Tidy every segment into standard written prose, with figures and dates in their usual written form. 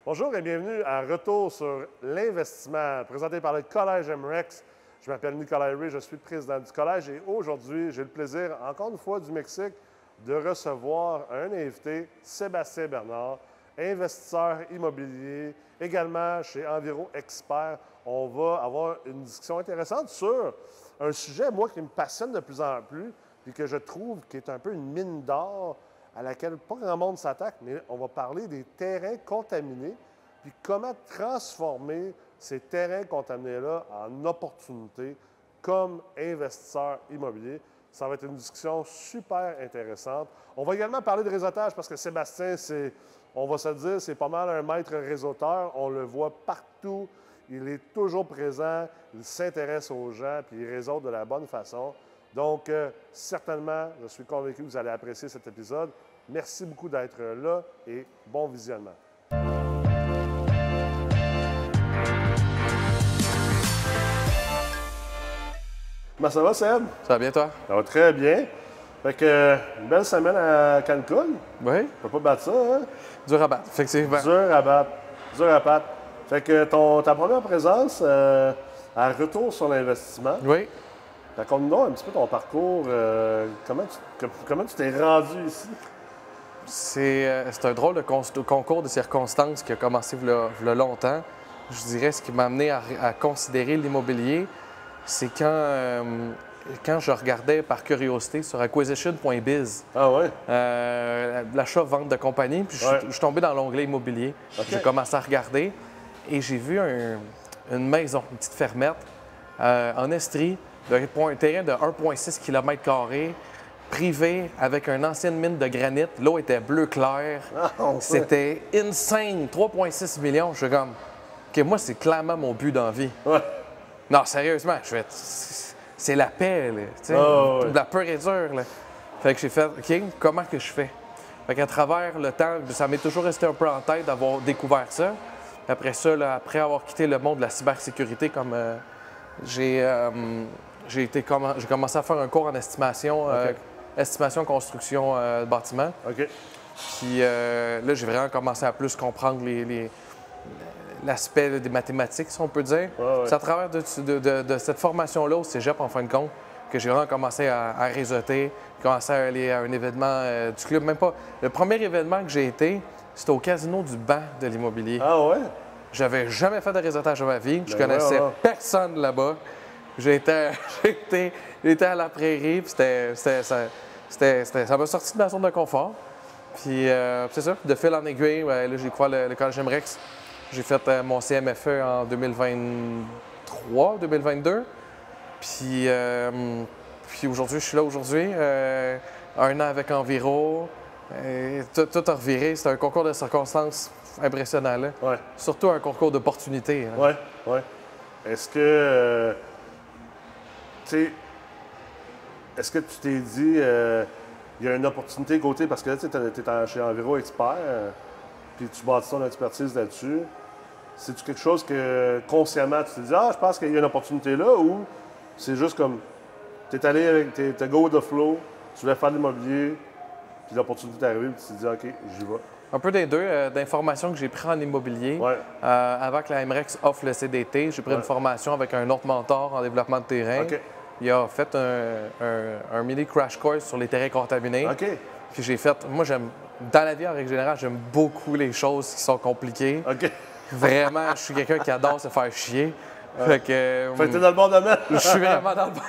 Bonjour et bienvenue à Retour sur l'investissement, présenté par le Collège MREX. Je m'appelle Nicolas Ray, je suis le président du collège et aujourd'hui, j'ai le plaisir, encore une fois du Mexique, de recevoir un invité, Sébastien Bernard, investisseur immobilier, également chez Enviro Expert. On va avoir une discussion intéressante sur un sujet, moi, qui me passionne de plus en plus et que je trouve qui est un peu une mine d'or à laquelle pas grand monde s'attaque, mais on va parler des terrains contaminés, puis comment transformer ces terrains contaminés-là en opportunités comme investisseur immobilier. Ça va être une discussion super intéressante. On va également parler de réseautage parce que Sébastien, on va se le dire, c'est pas mal un maître réseauteur. On le voit partout. Il est toujours présent. Il s'intéresse aux gens puis il réseaute de la bonne façon. Donc, certainement, je suis convaincu que vous allez apprécier cet épisode. Merci beaucoup d'être là et bon visionnement. Comment ça va, Seb? Ça va bien, toi? Ça va très bien. Fait que, une belle semaine à Cancun. Oui. On peut pas battre ça, hein? Dur à battre, effectivement. Dur à battre. Dur à battre. Fait que ta première présence à Retour sur l'investissement. Oui. Raconte-nous un petit peu ton parcours. Comment tu t'es rendu ici? C'est un drôle de concours de circonstances qui a commencé il y a longtemps. Je dirais ce qui m'a amené à considérer l'immobilier, c'est quand je regardais par curiosité sur acquisition.biz, Ah ouais? l'achat-vente de compagnie, puis je suis tombé dans l'onglet immobilier. Okay. J'ai commencé à regarder et j'ai vu une maison, une petite fermette en Estrie, un terrain de 1,6 km², privé, avec une ancienne mine de granit. L'eau était bleu clair. Oh, c'était insane. 3,6 millions. Je suis comme, OK, moi, c'est clairement mon but dans la vie. Ouais. Non, sérieusement, c'est la paix, là. Tu sais, la peur est dure, là. Fait que j'ai fait, OK, comment que je fais? Fait qu'à travers le temps, ça m'est toujours resté un peu en tête d'avoir découvert ça. Après ça, là, après avoir quitté le monde de la cybersécurité, comme j'ai commencé à faire un cours en estimation, estimation construction de bâtiment. OK. Puis là, j'ai vraiment commencé à plus comprendre l'aspect des mathématiques, si on peut dire. Ouais. C'est à travers de cette formation-là au cégep, en fin de compte, que j'ai vraiment commencé à réseauter, commencé à aller à un événement du club. Même pas. Le premier événement que j'ai été, c'était au Casino du Banc de l'immobilier. Ah ouais? J'avais jamais fait de réseautage de ma vie. Je connaissais personne là-bas. J'étais à la prairie, puis ça m'a sorti de ma zone de confort. Puis c'est ça, de fil en aiguille, là, j'ai découvert le Collège MREX. J'ai fait mon CMFE en 2023, 2022. Puis aujourd'hui, je suis là aujourd'hui. Un an avec Enviro. Tout a reviré. C'est un concours de circonstances impressionnant, là. Ouais. Surtout un concours d'opportunités. Oui. Est-ce que... est-ce que tu t'es dit, il y a une opportunité côté, parce que là, tu es chez Enviro Expert, puis tu bâtis ton expertise là-dessus. C'est-tu quelque chose que consciemment tu te dis, je pense qu'il y a une opportunité là, ou c'est juste comme, tu es allé avec, t'es go with the flow, tu voulais faire de l'immobilier, puis l'opportunité est arrivée, puis tu te dis, OK, j'y vais. Un peu des deux, d'informations que j'ai prises en immobilier. Ouais. Avant que la MREX offre le CDT, j'ai pris une formation avec un autre mentor en développement de terrain. OK. Il a fait un mini crash course sur les terrains contaminés. OK. Puis j'ai fait, moi dans la vie en règle générale, j'aime beaucoup les choses qui sont compliquées. OK. Vraiment, je suis quelqu'un qui adore se faire chier. Fait que t'es dans le bon domaine. je suis vraiment dans le bon.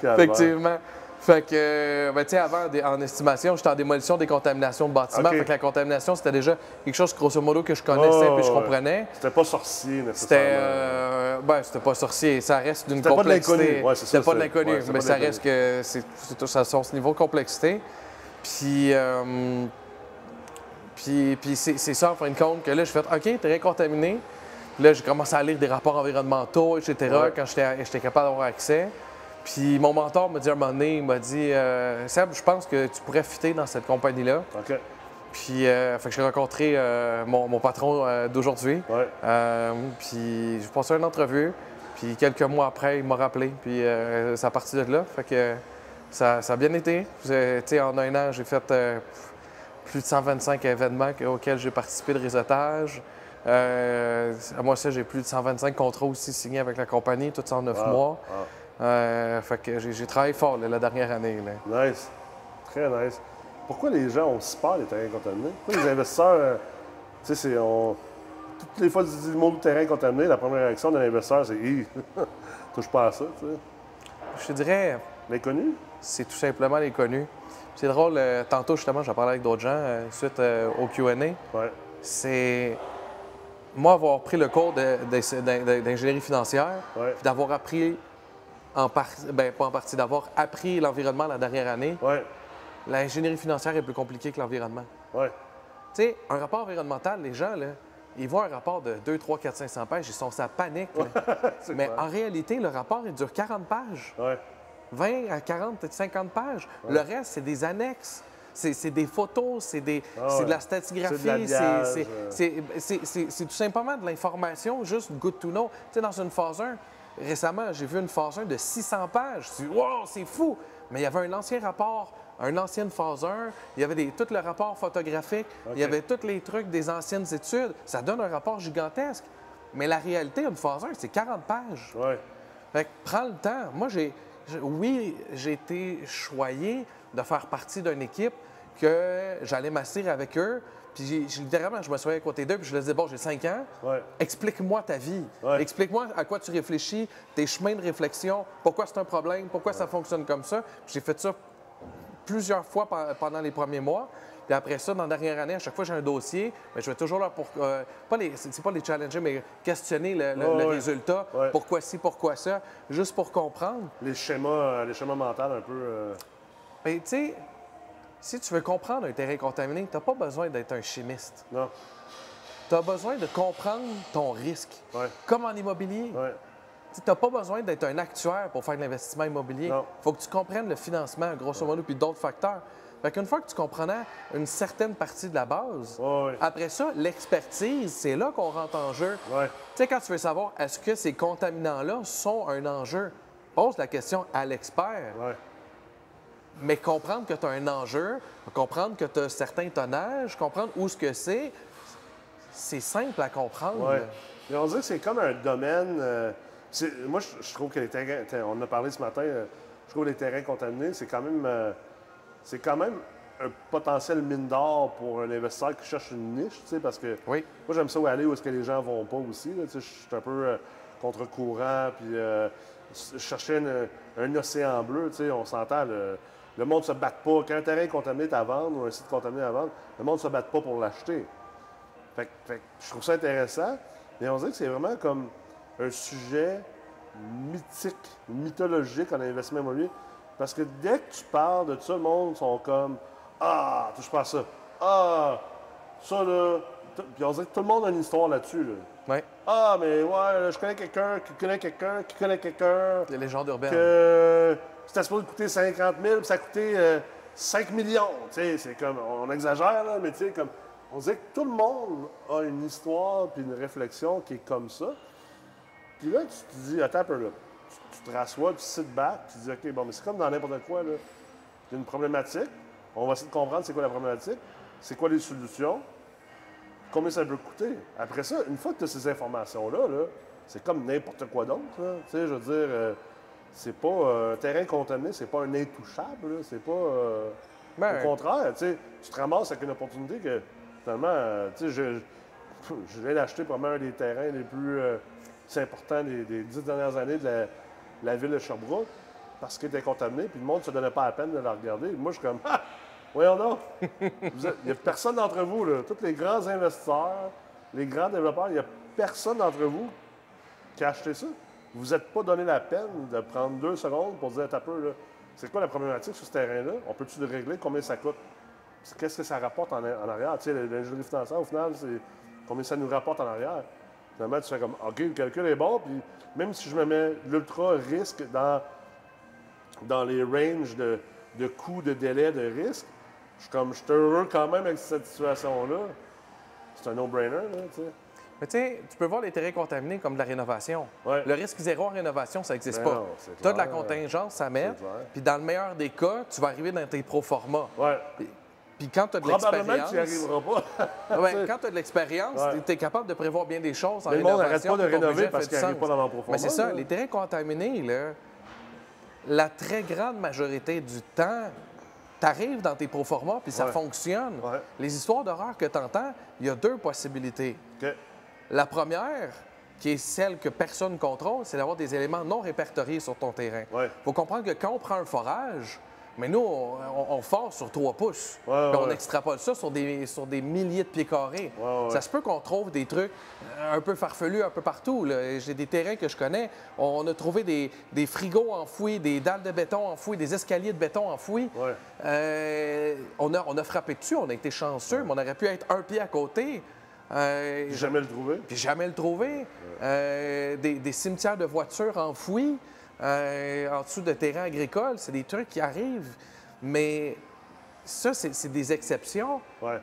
Effectivement. Fait que, tu sais, avant, en estimation, j'étais en démolition des contaminations de bâtiments. OK. Fait que la contamination, c'était déjà quelque chose, grosso modo, que je connaissais puis je comprenais. C'était pas sorcier, nécessairement. C'était pas sorcier. Ça reste d'une complexité. complexité. C'était pas de l'inconnu. Ouais, c'est ça. C'était pas de l'inconnu, ouais, mais ça reste que c'est à son niveau de complexité. Puis c'est ça, en fin de compte, que là, je fais OK, terrain contaminé. Là, j'ai commencé à lire des rapports environnementaux, etc., quand j'étais capable d'avoir accès. Puis mon mentor m'a dit à un moment donné, il m'a dit Seb, je pense que tu pourrais fitter dans cette compagnie-là. OK. Puis fait que j'ai rencontré mon patron d'aujourd'hui. Ouais. Puis j'ai passé une entrevue. Puis quelques mois après, il m'a rappelé. Puis c'est à partir de là. Fait que ça a bien été. Tu sais, en un an, j'ai fait plus de 125 événements auxquels j'ai participé de réseautage. Moi, ça, j'ai plus de 125 contrats aussi signés avec la compagnie, tout ça en 9 mois. Fait que j'ai travaillé fort là, la dernière année. Là. Nice. Très nice. Pourquoi les gens ont si peur des terrains contaminés? Pourquoi les investisseurs, tu sais, toutes les fois qu'ils disent le mot terrain contaminé, la première réaction d'un investisseur, c'est hi, touche pas à ça, tu sais. Je te dirais. L'inconnu? C'est tout simplement l'inconnu. C'est drôle, tantôt justement, j'en parlais avec d'autres gens suite au Q&A. Ouais. C'est. Moi, avoir pris le cours d'ingénierie financière, Ouais. puis d'avoir appris pas en partie, d'avoir appris l'environnement la dernière année, Ouais. l'ingénierie financière est plus compliquée que l'environnement. Ouais. Tu sais, un rapport environnemental, les gens, là, ils voient un rapport de 2, 3, 4, 500 pages, ils sont ça panique. Mais clair. en réalité, le rapport, il dure 40 pages. Ouais. 20 à 40, peut-être 50 pages. Ouais. Le reste, c'est des annexes. C'est des photos, c'est de la stratigraphie, c'est tout simplement de l'information, juste good to know. Tu sais, dans une phase 1, récemment, j'ai vu une phase 1 de 600 pages. Je me suis dit, wow, c'est fou! Mais il y avait un ancien rapport, une ancienne phase 1, il y avait tout le rapport photographique, il y avait tous les trucs des anciennes études. Ça donne un rapport gigantesque. Mais la réalité, une phase 1, c'est 40 pages. Ouais. Fait que prends le temps. Moi, j'ai été choyé de faire partie d'une équipe que j'allais m'asseoir avec eux. Puis littéralement, je me suis à côté d'eux puis je leur disais, bon, j'ai 5 ans, explique-moi ta vie. Explique-moi à quoi tu réfléchis, tes chemins de réflexion, pourquoi c'est un problème, pourquoi ça fonctionne comme ça. Puis j'ai fait ça plusieurs fois pendant les premiers mois. Puis après ça, dans la dernière année, à chaque fois que j'ai un dossier, bien, je vais toujours là pour, c'est pas les challenger, mais questionner le résultat. Pourquoi ci, pourquoi ça, juste pour comprendre. Les schémas mentaux un peu... Bien, tu sais, si tu veux comprendre un terrain contaminé, tu n'as pas besoin d'être un chimiste. Non. Tu as besoin de comprendre ton risque. Comme en immobilier. Tu n'as pas besoin d'être un actuaire pour faire de l'investissement immobilier. Il faut que tu comprennes le financement, grosso modo, puis d'autres facteurs. Fait qu'une fois que tu comprenais une certaine partie de la base, après ça, l'expertise, c'est là qu'on rentre en jeu. Tu sais, quand tu veux savoir est-ce que ces contaminants-là sont un enjeu, pose la question à l'expert. Mais comprendre que tu as un enjeu, comprendre que tu as certains tonnages, comprendre où ce que c'est simple à comprendre. Mais on dirait que c'est comme un domaine... moi, je trouve que les terrains... On en a parlé ce matin. Je trouve que les terrains contaminés, c'est quand même un potentiel mine d'or pour un investisseur qui cherche une niche, tu sais, parce que moi, j'aime ça où aller où est-ce que les gens vont pas aussi. Là, tu sais, je suis un peu contre-courant, puis chercher un océan bleu, tu sais, on s'entend, le monde se bat pas. Quand un terrain est contaminé à vendre ou un site contaminé à vendre, le monde se bat pas pour l'acheter. Fait que je trouve ça intéressant, mais on dirait que c'est vraiment comme un sujet mythique, mythologique en investissement immobilier. Parce que dès que tu parles de ça, le monde sont comme « Ah, touche pas à ça. Ah, ça là... » Puis on dirait que tout le monde a une histoire là-dessus. Là. Ah, mais ouais, je connais quelqu'un qui connaît quelqu'un qui connaît quelqu'un. Les légendes urbaines. Que c'était supposé coûter 50 000 puis ça a coûté 5 millions. Tu sais, c'est comme... On exagère, là, mais tu sais, comme... On dirait que tout le monde a une histoire puis une réflexion qui est comme ça. Puis là, tu te dis, attends un peu là. Tu te rassois, tu sit back, tu te dis, OK, bon, mais c'est comme dans n'importe quoi, là. Il y a une problématique. On va essayer de comprendre c'est quoi la problématique, c'est quoi les solutions, combien ça peut coûter. Après ça, une fois que tu as ces informations-là, là, c'est comme n'importe quoi d'autre. Tu sais, je veux dire, c'est pas un terrain contaminé, c'est pas un intouchable, là. C'est pas... au contraire, tu sais, tu te ramasses avec une opportunité que, finalement, tu sais, je viens d'acheter probablement un des terrains les plus importants des 10 dernières années de la ville de Sherbrooke parce qu'il était contaminé, puis le monde ne se donnait pas la peine de le regarder. Moi, je suis comme, ah, voyons donc! Il n'y a personne d'entre vous, là, tous les grands investisseurs, les grands développeurs, il n'y a personne d'entre vous qui a acheté ça. Vous vous êtes pas donné la peine de prendre 2 secondes pour dire, un peu, là, c'est quoi la problématique sur ce terrain-là? On peut-tu le régler? Combien ça coûte? Qu'est-ce que ça rapporte en arrière? Tu sais, l'ingénierie financière, au final, c'est combien ça nous rapporte en arrière. Finalement, tu fais comme, OK, le calcul est bon, puis même si je me mets l'ultra risque dans les ranges de coûts, de délai, de risque, je suis heureux quand même avec cette situation-là. C'est un no-brainer, là, tu sais. Mais tu sais, tu peux voir les terrains contaminés comme de la rénovation. Le risque zéro en rénovation, ça n'existe pas. Tu as de la contingence à mettre, puis dans le meilleur des cas, tu vas arriver dans tes pro-forma. Puis quand tu as de Probablement l'expérience... que tu n'y arriveras pas. Ouais, quand tu as de l'expérience, tu es capable de prévoir bien des choses en Mais le monde n'arrête rénovation. pas de puis ton rénover budget parce fait qu'il du n'arrive sens. pas dans l'en-profondeur. Mais c'est ça, là. les terrains contaminés, là, la très grande majorité du temps, tu arrives dans tes proformas puis ça Ouais. fonctionne. Ouais. Les histoires d'horreur que tu entends, il y a deux possibilités. OK. La première, qui est celle que personne ne contrôle, c'est d'avoir des éléments non répertoriés sur ton terrain. Il Ouais. faut comprendre que quand on prend un forage, mais nous, on force sur 3 pouces. Ouais, Puis on ouais. extrapole ça sur des milliers de pieds carrés. Ouais, ouais. Ça se peut qu'on trouve des trucs un peu farfelus un peu partout. là. J'ai des terrains que je connais. On a trouvé des frigos enfouis, des dalles de béton enfouies, des escaliers de béton enfouis. Ouais. On a frappé dessus, on a été chanceux, mais on aurait pu être un pied à côté. Jamais le trouver. Puis jamais le trouver. Des cimetières de voitures enfouis en dessous de terrains agricoles, c'est des trucs qui arrivent. Mais ça, c'est des exceptions. Ouais.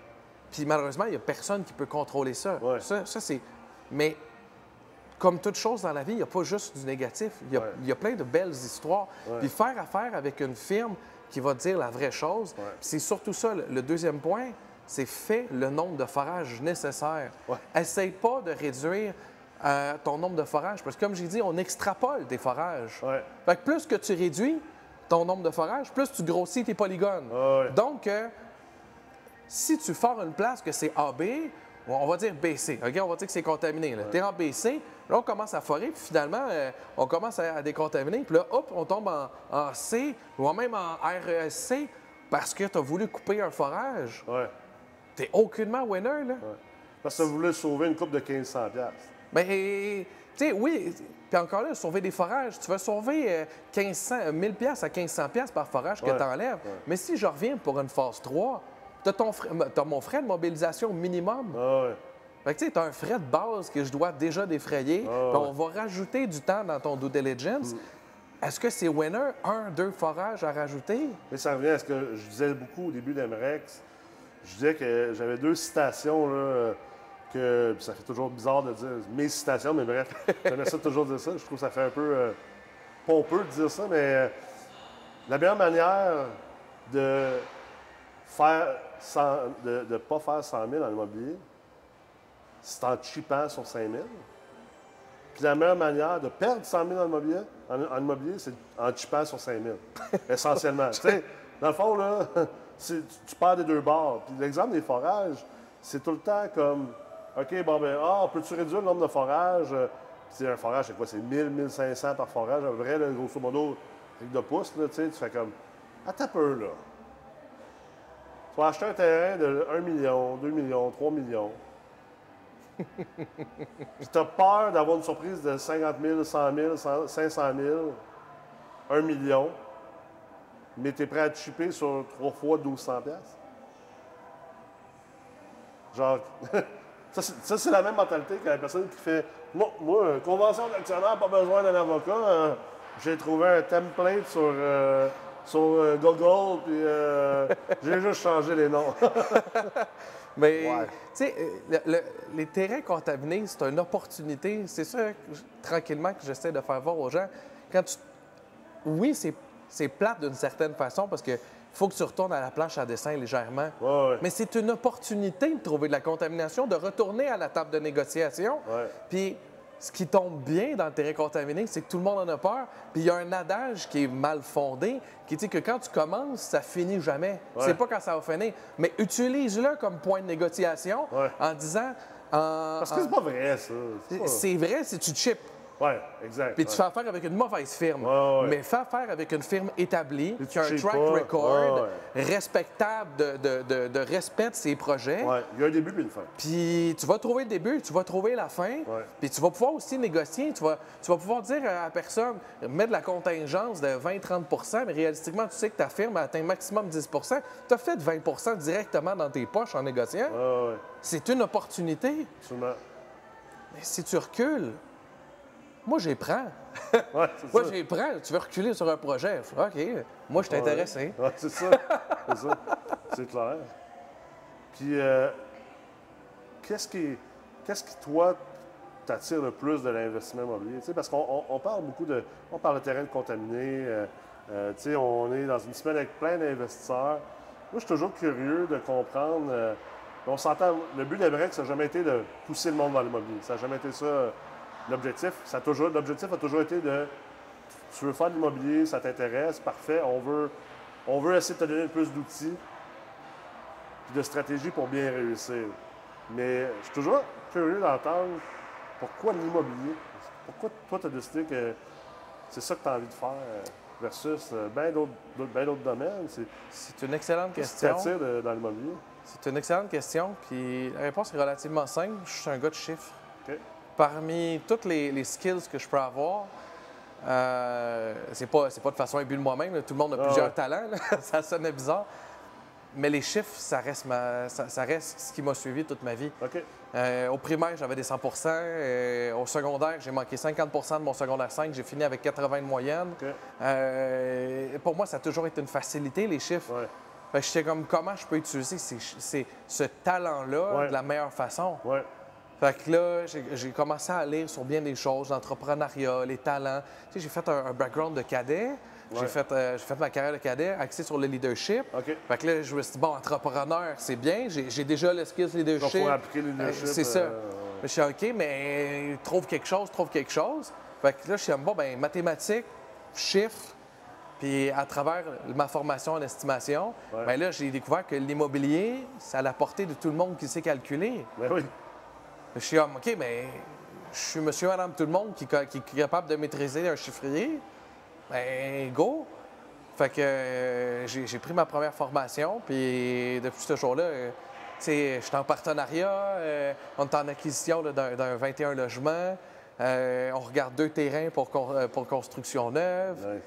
Puis malheureusement, il n'y a personne qui peut contrôler ça. Ouais. Ça, c'est... Mais comme toute chose dans la vie, il n'y a pas juste du négatif. Ouais. Il y a plein de belles histoires. Ouais. Puis faire affaire avec une firme qui va te dire la vraie chose, Ouais. c'est surtout ça. Le deuxième point, c'est fais le nombre de forages nécessaires. Ouais. Essaye pas de réduire ton nombre de forages, parce que comme j'ai dit, on extrapole des forages. Ouais. Fait que plus que tu réduis ton nombre de forages, plus tu grossis tes polygones. Ouais. Donc, si tu forages une place que c'est AB, on va dire BC, OK? On va dire que c'est contaminé. Tu es en BC, là, on commence à forer, puis finalement, on commence à décontaminer, puis là, hop, on tombe en C ou même en RESC parce que tu as voulu couper un forage. Ouais. Tu n'es aucunement winner, là. Ouais. Parce que ça voulait sauver une coupe de 1500$. Mais, tu sais, oui, puis encore là, sauver des forages, tu vas sauver 1000 pièces à 1500 pièces par forage que Ouais. tu enlèves. Ouais. Mais si je reviens pour une phase 3, tu as mon frais de mobilisation minimum. Ah ouais. Fait que tu sais, tu as un frais de base que je dois déjà défrayer. Ah Puis ouais. on va rajouter du temps dans ton due diligence. Est-ce que c'est winner, 2 forages à rajouter? Mais ça revient à ce que je disais beaucoup au début d'Emrex. Je disais que j'avais 2 citations, là, que puis ça fait toujours bizarre de dire mes citations, mais bref, j'aimais ça toujours dire ça. Je trouve que ça fait un peu pompeux de dire ça, mais la meilleure manière de faire de pas faire 100 000 en immobilier, c'est en chipant sur 5 000. Puis la meilleure manière de perdre 100 000 en immobilier, c'est en chipant sur 5 000, essentiellement. Tu sais, dans le fond, là, tu perds des deux bords. Puis l'exemple des forages, c'est tout le temps comme, OK, bon, ben, peux-tu réduire le nombre de forages? Puis un forage, c'est quoi? C'est 1000, 1500 par forage, à peu près, là, grosso modo, avec de pouces, là, tu sais, tu fais comme, attends un peu, là. Tu vas acheter un terrain de 1 million, 2 millions, 3 millions. Puis tu as peur d'avoir une surprise de 50 000, 100 000, 500 000, 1 million, mais tu es prêt à te chipper sur 3 fois 1200 piastres. Genre, ça c'est la même mentalité que la personne qui fait moi, convention d'actionnaire, pas besoin d'un avocat. J'ai trouvé un template sur Google, puis j'ai juste changé les noms. Mais, Ouais. tu sais, les terrains contaminés, c'est une opportunité. C'est ça, tranquillement, que j'essaie de faire voir aux gens. Oui, c'est plate d'une certaine façon parce que faut que tu retournes à la planche à dessin légèrement. Ouais, ouais. Mais c'est une opportunité de trouver de la contamination, de retourner à la table de négociation. Ouais. Puis, ce qui tombe bien dans le terrain contaminé, c'est que tout le monde en a peur. Puis il y a un adage qui est mal fondé, qui dit que quand tu commences, ça finit jamais. Ouais. C'est pas quand ça va finir. Mais utilise-le comme point de négociation Ouais. en disant... Parce que c'est pas vrai, ça. C'est pas- C'est vrai si tu chips. Ouais, exact. Puis tu ouais. fais affaire avec une mauvaise firme. Ouais, ouais. Mais fais affaire avec une firme établie, tu qui a un cheats track pas. record Ouais, respectable de respect de ses projets. Ouais, il y a un début et une fin. Puis tu vas trouver le début, tu vas trouver la fin. Ouais. Puis tu vas pouvoir aussi négocier. Tu vas pouvoir dire à la personne, mets de la contingence de 20-30 mais réalistiquement, tu sais que ta firme atteint maximum 10 tu as fait 20 directement dans tes poches en négociant. Ouais, ouais, C'est une opportunité. absolument. Mais si tu recules, moi, j'y prends. Ouais, c'est Moi, ça. j'y prends. Tu veux reculer sur un projet? OK. Moi, je suis intéressé. Ouais, c'est ça. C'est ça. C'est clair. Puis, qu'est-ce qui, toi, t'attire le plus de l'investissement immobilier? Tu sais, parce qu'on parle beaucoup de... On parle de terrain contaminé. Tu sais, on est dans une semaine avec plein d'investisseurs. je suis toujours curieux de comprendre. On s'entend, le but d'Emrex, ça n'a jamais été de pousser le monde dans l'immobilier. Ça n'a jamais été ça l'objectif. L'objectif a toujours été de, tu veux faire de l'immobilier, ça t'intéresse, parfait, on veut essayer de te donner plus d'outils et de stratégies pour bien réussir. Mais je suis toujours curieux d'entendre pourquoi l'immobilier. Pourquoi toi, tu as décidé que c'est ça que tu as envie de faire versus bien d'autres domaines? C'est une excellente question. Qu'est-ce qui t'attire dans l'immobilier? C'est une excellente question, puis la réponse est relativement simple. Je suis un gars de chiffres. OK. Parmi toutes les skills que je peux avoir, c'est pas de façon imbue de moi-même, là. Tout le monde a plusieurs talents, là. Ça sonnait bizarre. Mais les chiffres, ça reste ce qui m'a suivi toute ma vie. OK. Au primaire, j'avais des 100 au secondaire, j'ai manqué 50 de mon secondaire 5. J'ai fini avec 80 de moyenne. OK. Pour moi, ça a toujours été une facilité, les chiffres. Ouais. Fait que j'étais comme, comment je peux utiliser ce talent-là de la meilleure façon? Ouais. Fait que là, j'ai commencé à lire sur bien des choses, l'entrepreneuriat, les talents. Tu sais, j'ai fait un background de cadet. Ouais. J'ai fait ma carrière de cadet axée sur le leadership. OK. Fait que là, je me suis dit, bon, entrepreneur, c'est bien. J'ai déjà le skills leadership. Il faut appliquer le leadership. C'est ça. Je suis OK, mais trouve quelque chose. Fait que là, je suis bon, ben mathématiques, chiffres. Puis à travers ma formation en estimation, bien là, j'ai découvert que l'immobilier, c'est à la portée de tout le monde qui sait calculer. Ben oui. Je suis comme, OK, mais je suis monsieur, madame, tout le monde qui est capable de maîtriser un chiffrier. Ben go! Fait que j'ai pris ma première formation, puis depuis ce jour-là, tu sais, je suis en partenariat, on est en acquisition là, d'un 21 logements. On regarde 2 terrains pour construction neuve.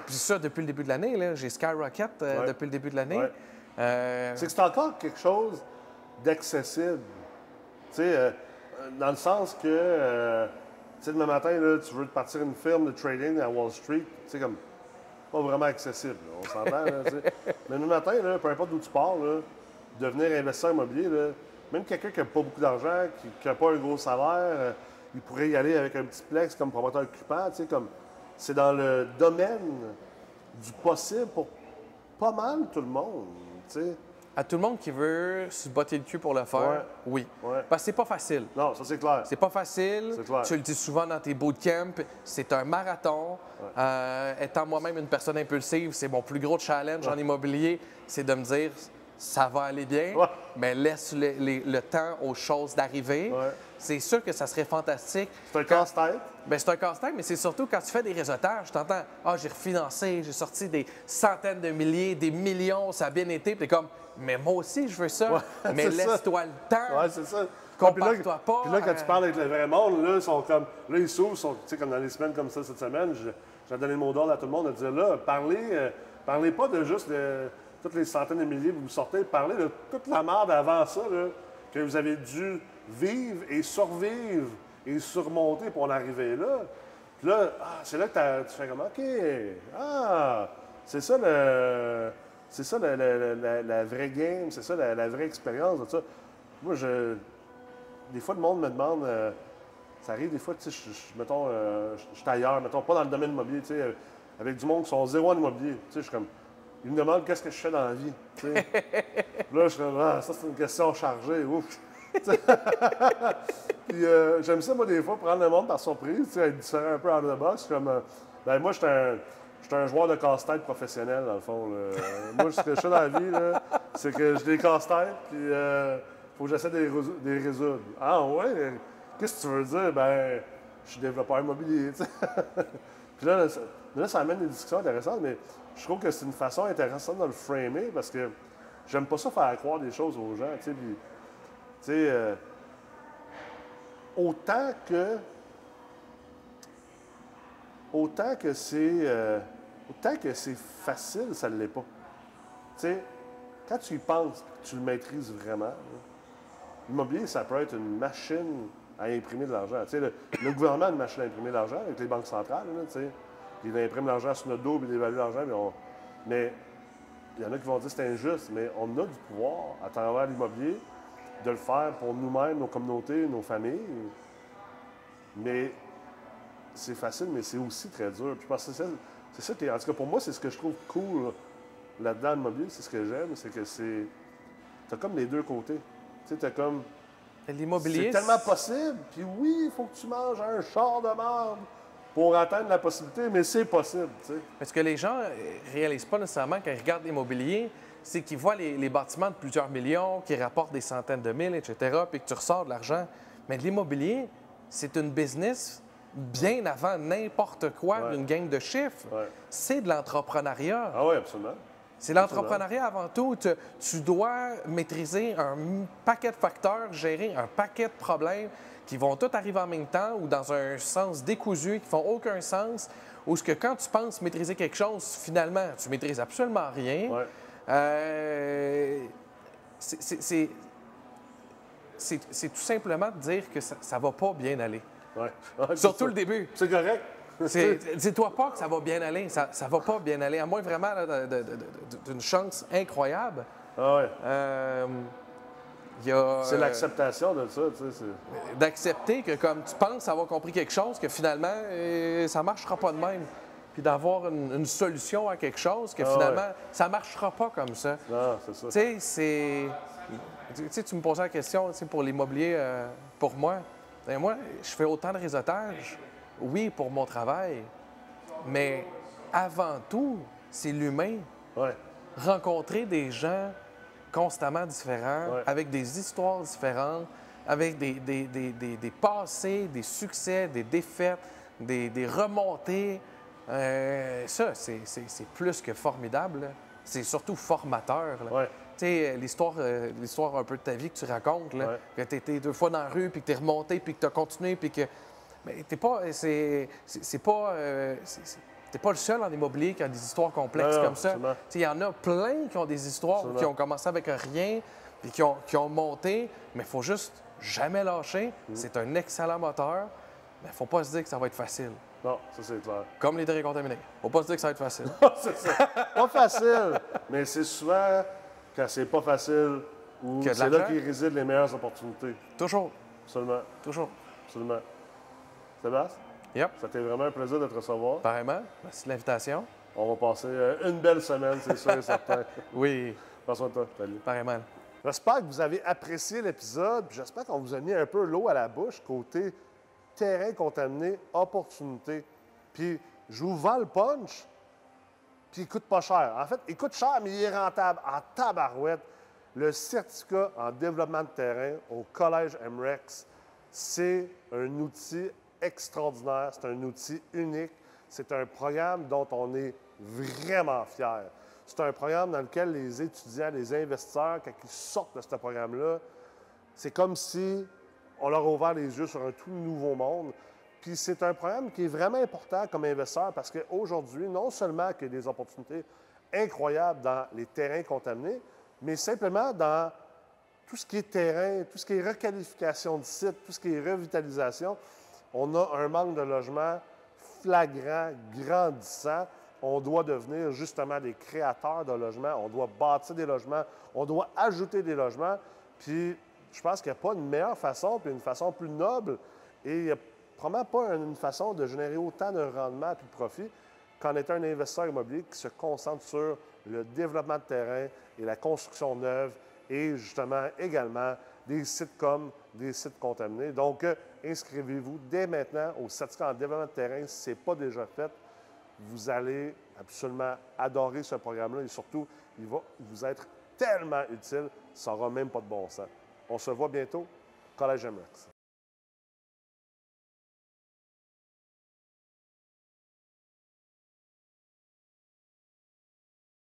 Puis ça, depuis le début de l'année, là, j'ai Skyrocket depuis le début de l'année. C'est que c'est encore quelque chose d'accessible. Tu sais, dans le sens que, tu sais, demain matin, là, tu veux partir une firme de trading à Wall Street, tu sais, comme, pas vraiment accessible, là, on s'entend, là, tu sais. Mais demain matin, là, peu importe d'où tu pars, là, devenir investisseur immobilier, là, même quelqu'un qui n'a pas beaucoup d'argent, qui n'a pas un gros salaire, il pourrait y aller avec un petit plex comme promoteur occupant, tu sais, comme, c'est dans le domaine du possible pour pas mal tout le monde, tu sais. À tout le monde qui veut se botter le cul pour le faire, oui. Ouais. Parce que c'est pas facile. Non, ça c'est clair. C'est pas facile. C'est clair. Tu le dis souvent dans tes bootcamps. C'est un marathon. Étant moi-même une personne impulsive, c'est mon plus gros challenge en immobilier, c'est de me dire ça va aller bien, mais laisse le temps aux choses d'arriver. C'est sûr que ça serait fantastique. C'est un casse-tête. Bien, c'est un casse-tête, mais c'est surtout quand tu fais des réseautages, tu t'entends « Ah, j'ai refinancé, j'ai sorti des centaines de milliers, des millions, ça a bien été. » Puis t'es comme « Mais moi aussi, je veux ça. Mais laisse-toi le temps. Ouais, c'est ça. Compare-toi pas. Puis là, quand tu parles avec le vrai monde, là, ils sont comme. Là, ils s'ouvrent, tu sais, comme dans les semaines comme ça cette semaine, j'ai donné le mot d'ordre à tout le monde de dire là, parlez pas de juste toutes les centaines de milliers que vous sortez, parlez de toute la merde avant ça, là, que vous avez dû vivre et survivre et surmonter pour en arriver là. Puis là, c'est là que tu fais comme OK, c'est ça la vraie game, c'est ça la vraie expérience de ça. Moi, des fois, le monde me demande, ça arrive des fois, tu sais, mettons, je suis ailleurs, mettons, pas dans le domaine immobilier, tu sais, avec du monde qui sont zéro en immobilier. Tu sais, je suis comme, ils me demandent qu'est-ce que je fais dans la vie. Tu sais. Là, je suis comme, ça, c'est une question chargée, ouf. Puis j'aime ça, moi, des fois, prendre le monde par surprise, tu sais, être différent un peu out of the box. Comme, ben, moi, je suis un joueur de casse-tête professionnel, dans le fond. Là. Moi, ce que je fais dans la vie, là, c'est que j'ai des casse-têtes, puis faut que j'essaie de les résoudre. Ah ouais? Qu'est-ce que tu veux dire? Ben, je suis développeur immobilier, tu sais. Puis là, ça amène des discussions intéressantes, mais je trouve que c'est une façon intéressante de le framer, parce que j'aime pas ça faire croire des choses aux gens, tu sais. Puis, tu sais, autant que c'est facile, ça ne l'est pas. Tu sais, quand tu y penses, tu le maîtrises vraiment, là, l'immobilier, ça peut être une machine à imprimer de l'argent. Tu sais, le gouvernement a une machine à imprimer de l'argent avec les banques centrales, là, tu sais. Ils impriment l'argent sur notre dos, puis ils évaluent l'argent, mais il y en a qui vont dire que c'est injuste, mais on a du pouvoir à travers l'immobilier de le faire pour nous-mêmes, nos communautés, nos familles. Mais c'est facile, mais c'est aussi très dur. Puis parce que c'est ça qui est, en tout cas, pour moi, c'est ce que je trouve cool là-dedans, l'immobilier, c'est ce que j'aime, c'est que t'as comme les deux côtés. Tu sais, t'as comme... L'immobilier, C'est tellement possible, puis oui, il faut que tu manges un char de marde pour atteindre la possibilité, mais c'est possible, tu sais. parce que les gens ne réalisent pas nécessairement quand ils regardent l'immobilier, c'est qu'ils voient les bâtiments de plusieurs millions qui rapportent des centaines de mille, etc., puis que tu ressors de l'argent. Mais l'immobilier, c'est une business bien avant n'importe quoi Ouais. d'une gang de chiffres. Ouais. C'est de l'entrepreneuriat. Ah oui, absolument. C'est l'entrepreneuriat avant tout. Tu dois maîtriser un paquet de facteurs, gérer un paquet de problèmes qui vont tous arriver en même temps ou dans un sens décousu, qui font aucun sens, ou ce que quand tu penses maîtriser quelque chose, finalement, tu maîtrises absolument rien. Ouais. C'est tout simplement de dire que ça ne va pas bien aller. Ouais. Ouais, Surtout c'est le début. C'est correct. Dis-toi pas que ça va bien aller. Ça va pas bien aller, à moins vraiment là, d'une chance incroyable. Ah ouais. Il y a, C'est l'acceptation de ça, tu sais. d'accepter que comme tu penses avoir compris quelque chose, que finalement, ça ne marchera pas de même. Puis d'avoir une solution à quelque chose, que finalement, ça ne marchera pas comme ça. Non, c'est ça. Tu sais, tu me posais la question, tu sais, pour l'immobilier, pour moi. Ben, moi, je fais autant de réseautage, oui, pour mon travail, mais avant tout, c'est l'humain. Ouais. Rencontrer des gens constamment différents, Ouais. avec des histoires différentes, avec des passés, des succès, des défaites, des remontées. Ça, c'est plus que formidable, là. C'est surtout formateur, là. Ouais. Tu sais, l'histoire un peu de ta vie que tu racontes, là, Ouais. que tu étais 2 fois dans la rue, puis que tu es remonté, puis que tu as continué, puis que... Mais t'es pas... T'es pas le seul en immobilier qui a des histoires complexes Non, comme ça. absolument. Il y en a plein qui ont des histoires Absolument. qui ont commencé avec rien, puis qui ont monté, mais il faut juste jamais lâcher. C'est un excellent moteur, mais il faut pas se dire que ça va être facile. Non, ça c'est clair. Comme les terrains contaminés. Faut pas se dire que ça va être facile. C'est ça. Pas facile, mais c'est souvent quand c'est pas facile où Qu'il y a de c'est là l'argent. qu'ils résident les meilleures opportunités. Toujours, Absolument. toujours. Absolument. Sébastien, Yep, ça a été vraiment un plaisir de te recevoir. pareillement. Merci de l'invitation. On va passer une belle semaine, c'est sûr et certain. Oui, Prends soin de toi. Salut. pareillement. J'espère que vous avez apprécié l'épisode, puis j'espère qu'on vous a mis un peu l'eau à la bouche côté terrain contaminé, opportunité. Puis je vous vends le punch, puis il coûte pas cher. En fait, il coûte cher, mais il est rentable en tabarouette. Le certificat en développement de terrain au Collège MREX, c'est un outil extraordinaire, c'est un outil unique, c'est un programme dont on est vraiment fiers. C'est un programme dans lequel les étudiants, les investisseurs, quand ils sortent de ce programme-là, c'est comme si on leur a ouvert les yeux sur un tout nouveau monde. Puis c'est un programme qui est vraiment important comme investisseur parce qu'aujourd'hui, non seulement qu'il y a des opportunités incroyables dans les terrains contaminés, mais simplement dans tout ce qui est terrain, tout ce qui est requalification de sites, tout ce qui est revitalisation. On a un manque de logement flagrant, grandissant. On doit devenir justement des créateurs de logements. On doit bâtir des logements. On doit ajouter des logements. Puis je pense qu'il n'y a pas une meilleure façon, puis une façon plus noble. Et il n'y a probablement pas une façon de générer autant de rendement et de profit qu'en étant un investisseur immobilier qui se concentre sur le développement de terrain et la construction neuve et justement également des sites comme des sites contaminés. Donc, inscrivez-vous dès maintenant au certificat en développement de terrain si ce n'est pas déjà fait. Vous allez absolument adorer ce programme-là et surtout, il va vous être tellement utile, ça n'aura même pas de bon sens. On se voit bientôt, Collège MREX.